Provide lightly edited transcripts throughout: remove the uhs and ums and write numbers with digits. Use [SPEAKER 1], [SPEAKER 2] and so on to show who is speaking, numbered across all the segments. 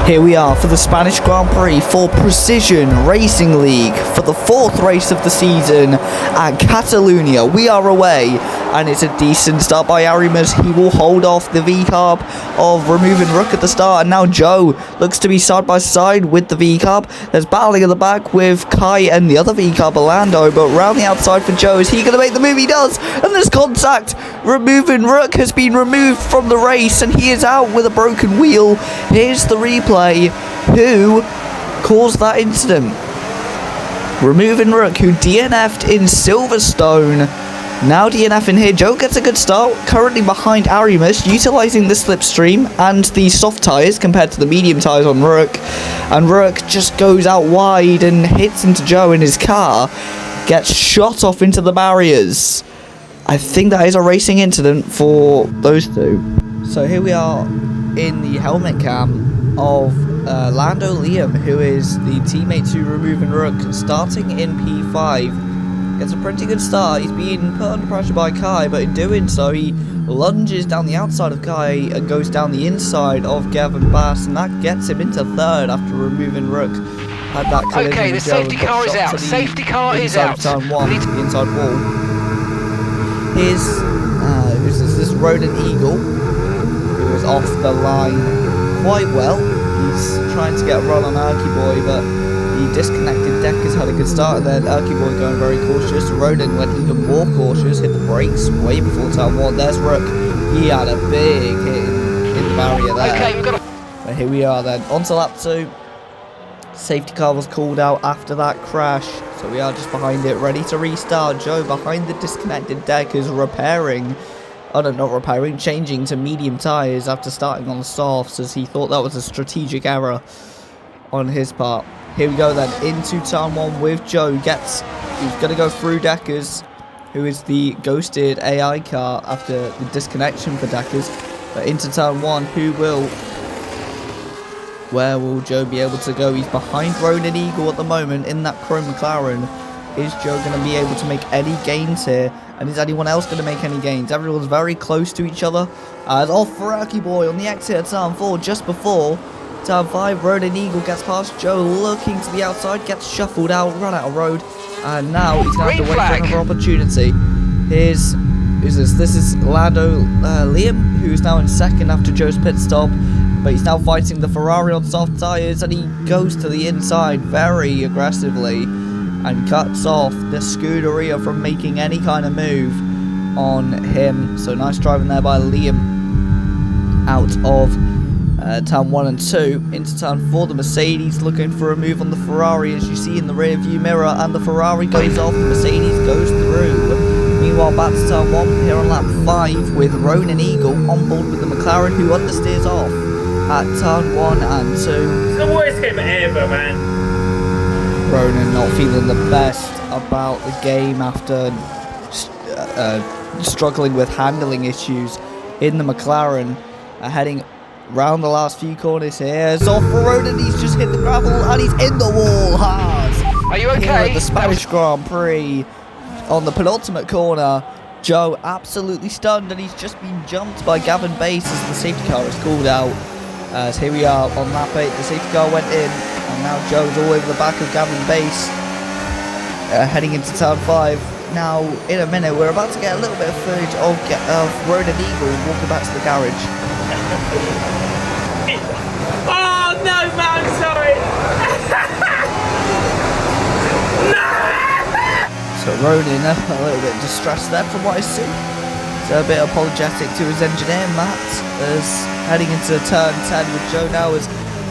[SPEAKER 1] Here we are for the Spanish Grand Prix for Precision Racing League for the fourth race of the season at Catalonia. We are away, and it's a decent start by Arimas. He will hold off the V-Carb of removing Rook at the start, and now Joe looks to be side by side with the V-Carb. There's battling at the back with Kai and the other V-Carb, Orlando, but round the outside for Joe. Is he going to make the move? He does, and there's contact. Removing Rook has been removed from the race, and he is out with a broken wheel. Here's the replay. Who caused that incident? Removing Rook, who DNF'd in Silverstone. Now DNF in here. Joe gets a good start, currently behind Arimas, utilising the slipstream and the soft tyres compared to the medium tyres on Rook. And Rook just goes out wide and hits into Joe in his car, gets shot off into the barriers. I think that is a racing incident for those two. So here we are in the helmet cam of Lando Liam, who is the teammate to Removing Rook, starting in P5. Gets a pretty good start. He's being put under pressure by Kai, but in doing so, he lunges down the outside of Kai and goes down the inside of Gavin Bass, and that gets him into third after Removing Rook had that collision.
[SPEAKER 2] Okay, the safety car is out. Safety car is out.
[SPEAKER 1] Turn one, the inside wall. Here's this Ronan Eagle, who is off the line quite well. He's trying to get a run on Erky Boy, but the disconnected deck has had a good start, and then Erky Boy going very cautious. Ronan went even more cautious, hit the brakes way before turn one. There's Rook. He had a big hit in the barrier there.
[SPEAKER 2] Okay, we've got a...
[SPEAKER 1] But here we are then, on to lap 2. Safety car was called out after that crash, so we are just behind it, ready to restart. Joe behind the disconnected deck is repairing. Oh no, not repairing, changing to medium tyres after starting on the softs, as he thought that was a strategic error on his part. Here we go then, into turn 1 with Joe. He's going to go through Deckers, who is the ghosted AI car after the disconnection for Deckers. But into turn 1, where will Joe be able to go? He's behind Ronan Eagle at the moment in that Chrome McLaren. Is Joe going to be able to make any gains here? And is anyone else going to make any gains? Everyone's very close to each other. As off for Erky Boy on the exit of turn 4, just before turn 5, Ronan Eagle gets past Joe, looking to the outside, gets shuffled out, run out of road, and now he's going to have to wait for another opportunity. Who's this? This is Lando Liam, who's now in second after Joe's pit stop, but he's now fighting the Ferrari on soft tyres, and he goes to the inside very aggressively and cuts off the Scuderia from making any kind of move on him. So nice driving there by Liam out of turn 1 and 2 into turn 4. The Mercedes looking for a move on the Ferrari, as you see in the rear view mirror, and the Ferrari goes off, the Mercedes goes through. Meanwhile, back to turn 1 here on lap 5 with Ronan Eagle on board with the McLaren, who understeers off at turn 1 and 2.
[SPEAKER 3] It's the worst game ever, man.
[SPEAKER 1] Ronan not feeling the best about the game after struggling with handling issues in the McLaren, heading round the last few corners here. It's off for Ronan, he's just hit the gravel and he's in the wall hard.
[SPEAKER 2] Are you okay?
[SPEAKER 1] Here at the Spanish Grand Prix on the penultimate corner, Joe absolutely stunned, and he's just been jumped by Gavin Bass as the safety car is called out. As here we are on lap 8, the safety car went in, and now Joe's all over the back of Gavin Bass, heading into turn 5. Now, in a minute, we're about to get a little bit of footage of Ronan Eagle walking back to the garage.
[SPEAKER 3] Oh no, man, sorry. No.
[SPEAKER 1] So Ronan, a little bit distressed there from what I see. So a bit apologetic to his engineer, Matt, as heading into turn 10 with Joe now is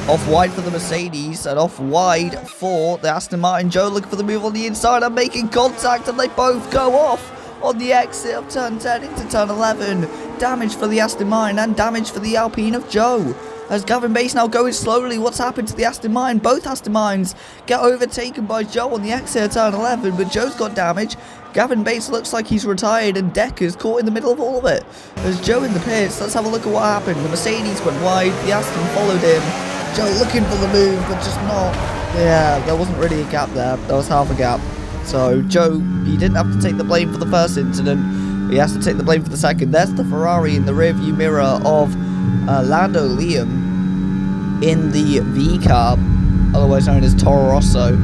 [SPEAKER 1] off wide for the Mercedes and off wide for the Aston Martin. Joe looking for the move on the inside and making contact, and they both go off on the exit of turn 10 into turn 11. Damage for the Aston Martin and damage for the Alpine of Joe. As Gavin Bass now going slowly, what's happened to the Aston Martin? Both Aston Martins get overtaken by Joe on the exit of turn 11, but Joe's got damage. Gavin Bass looks like he's retired, and Decker's caught in the middle of all of it. There's Joe in the pits. Let's have a look at what happened. The Mercedes went wide, the Aston followed him. Joe looking for the move, but just not. Yeah, there wasn't really a gap there. There was half a gap. So Joe, he didn't have to take the blame for the first incident. He has to take the blame for the second. There's the Ferrari in the rearview mirror of Lando Liam. in the V-Carb, otherwise known as Toro Rosso,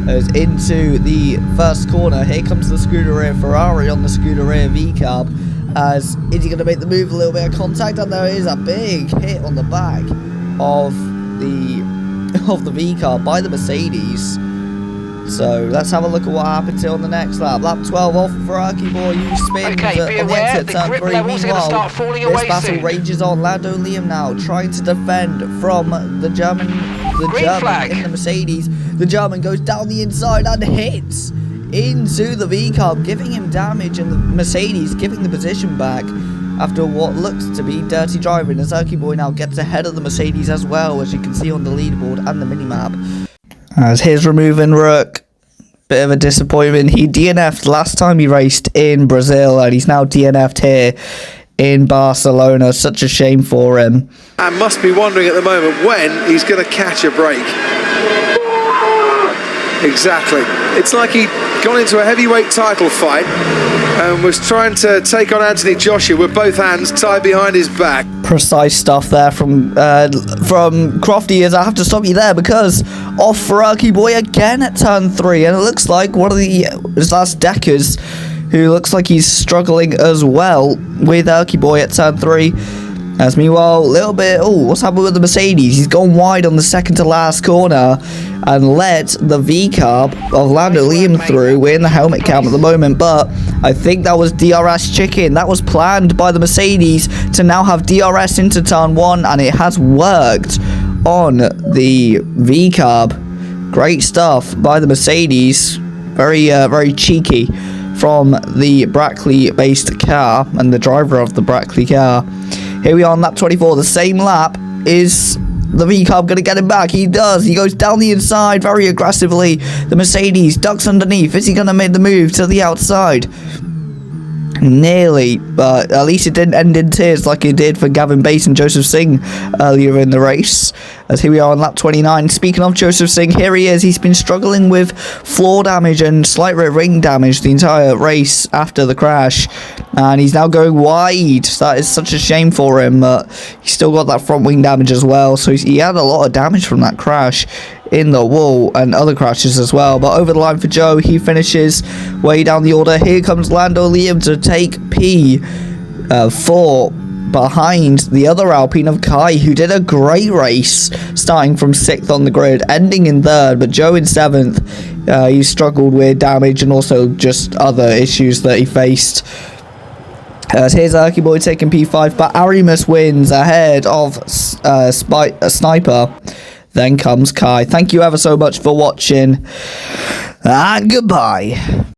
[SPEAKER 1] as into the first corner. Here comes the Scuderia Ferrari on the Scuderia V-Carb. As is he going to make the move? A little bit of contact, and there is a big hit on the back of the V-Carb by the Mercedes. So let's have a look at what happened here on the next lap. Lap 12 off for Ferrari boy, who spins
[SPEAKER 2] Okay,
[SPEAKER 1] on the exit turn 3. Meanwhile, this battle rages on. Lando Liam now trying to defend from the German in the Mercedes. The German goes down the inside and hits into the V-Carb, giving him damage, and the Mercedes giving the position back after what looks to be dirty driving. As Erky boy now gets ahead of the Mercedes as well, as you can see on the leaderboard and the minimap. As here's removing Rook. Bit of a disappointment. He DNF'd last time he raced in Brazil, and he's now DNF'd here in Barcelona. Such a shame for him.
[SPEAKER 4] And must be wondering at the moment when he's going to catch a break. Exactly. It's like he'd gone into a heavyweight title fight and was trying to take on Anthony Joshua with both hands tied behind his back. Precise
[SPEAKER 1] stuff there from Crofty, as I have to stop you there because off Ferrari boy again at turn 3, and it looks like one of his last Deckers, who looks like he's struggling as well with Erky boy at turn 3. As meanwhile, a little bit, what's happened with the Mercedes? He's gone wide on the second to last corner and let the V-Carb of Lando Liam through. We're in the helmet cam at the moment, but I think that was DRS chicken. That was planned by the Mercedes to now have DRS into turn 1, and it has worked on the V-Carb. Great stuff by the Mercedes. Very cheeky from the Brackley-based car and the driver of the Brackley car. Here we are on lap 24, the same lap. Is the V-Carb going to get him back? He does. He goes down the inside very aggressively. The Mercedes ducks underneath. Is he going to make the move to the outside? Nearly, but at least it didn't end in tears like it did for Gavin Bass and Joseph Singh earlier in the race. As here we are on lap 29. Speaking of Joseph Singh, here he is. He's been struggling with floor damage and slight rear ring damage the entire race after the crash, and he's now going wide. That is such a shame for him, but he's still got that front wing damage as well, so he had a lot of damage from that crash in the wall and other crashes as well. But over the line for Joe, he finishes way down the order. Here comes Lando Liam to take P4 behind the other Alpine of Kai, who did a great race, starting from 6th on the grid, ending in 3rd, but Joe in 7th. He struggled with damage and also just other issues that he faced. Here's Erky boy taking P5, but Arimus wins ahead of Sniper. Then comes Kai. Thank you ever so much for watching, and goodbye.